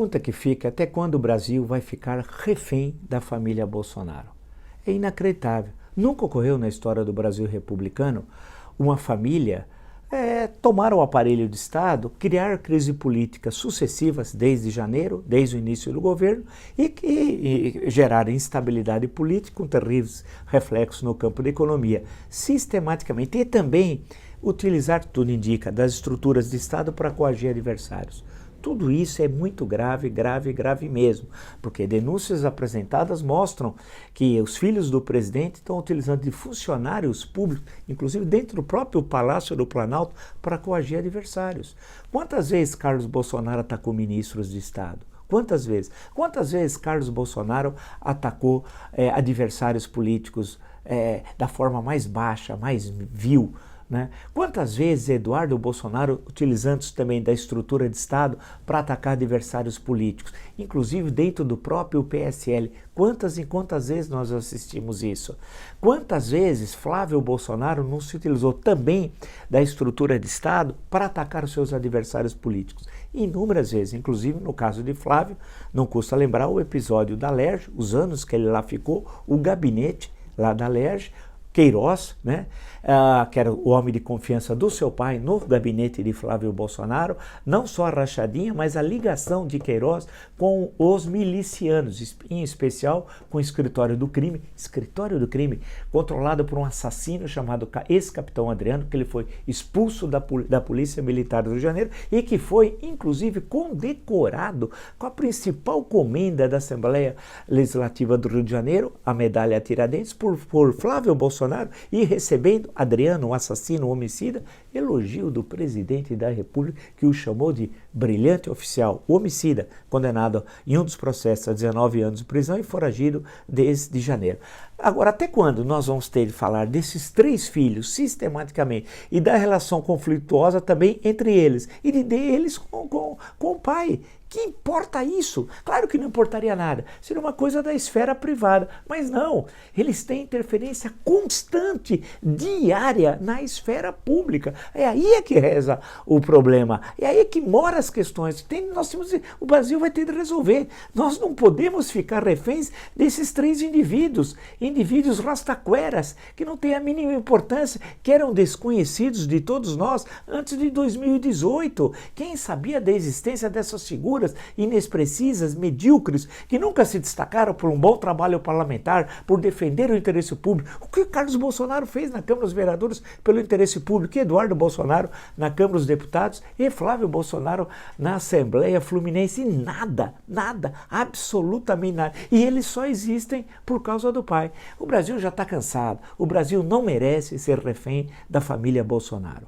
pergunta que fica é até quando o Brasil vai ficar refém da família Bolsonaro? É inacreditável. Nunca ocorreu na história do Brasil republicano uma família tomar o aparelho de Estado, criar crises políticas sucessivas desde janeiro, desde o início do governo, e gerar instabilidade política com terríveis reflexos no campo da economia, sistematicamente, e também utilizar, tudo indica, das estruturas de Estado para coagir adversários. Tudo isso é muito grave, grave, grave mesmo, porque denúncias apresentadas mostram que os filhos do presidente estão utilizando de funcionários públicos, inclusive dentro do próprio Palácio do Planalto, para coagir adversários. Quantas vezes Carlos Bolsonaro atacou ministros de Estado? Quantas vezes? Quantas vezes Carlos Bolsonaro atacou adversários políticos da forma mais baixa, mais vil? Né? Quantas vezes Eduardo Bolsonaro utilizando-se também da estrutura de Estado para atacar adversários políticos, inclusive dentro do próprio PSL? Quantas e quantas vezes nós assistimos isso? Quantas vezes Flávio Bolsonaro não se utilizou também da estrutura de Estado para atacar os seus adversários políticos? Inúmeras vezes, inclusive no caso de Flávio, não custa lembrar o episódio da Alerj, os anos que ele lá ficou, o gabinete lá da Alerj, Queiroz, né, que era o homem de confiança do seu pai no gabinete de Flávio Bolsonaro, não só a rachadinha, mas a ligação de Queiroz com os milicianos, em especial com o escritório do crime, controlado por um assassino chamado ex-capitão Adriano, que ele foi expulso da Polícia Militar do Rio de Janeiro e que foi, inclusive, condecorado com a principal comenda da Assembleia Legislativa do Rio de Janeiro, a medalha Tiradentes, por Flávio Bolsonaro, e recebendo Adriano, um assassino, um homicida, elogio do presidente da República, que o chamou de brilhante oficial, homicida, condenado em um dos processos a 19 anos de prisão e foragido desde janeiro. Agora, até quando nós vamos ter de falar desses três filhos sistematicamente e da relação conflituosa também entre eles e deles com o pai? Que importa isso? Claro que não importaria nada, seria uma coisa da esfera privada, mas não, eles têm interferência constante, diária, na esfera pública. É aí que reza o problema, é aí que moram as questões. O Brasil vai ter de resolver. Nós não podemos ficar reféns desses três indivíduos rastaqueras, que não têm a mínima importância, que eram desconhecidos de todos nós antes de 2018. Quem sabia da existência dessas figuras inexpressivas, medíocres, que nunca se destacaram por um bom trabalho parlamentar, por defender o interesse público? O que Carlos Bolsonaro fez na Câmara dos Vereadores pelo interesse público, e Eduardo Bolsonaro na Câmara dos Deputados, e Flávio Bolsonaro na Assembleia Fluminense? Nada, nada, absolutamente nada. E eles só existem por causa do pai. O Brasil já está cansado. O Brasil não merece ser refém da família Bolsonaro.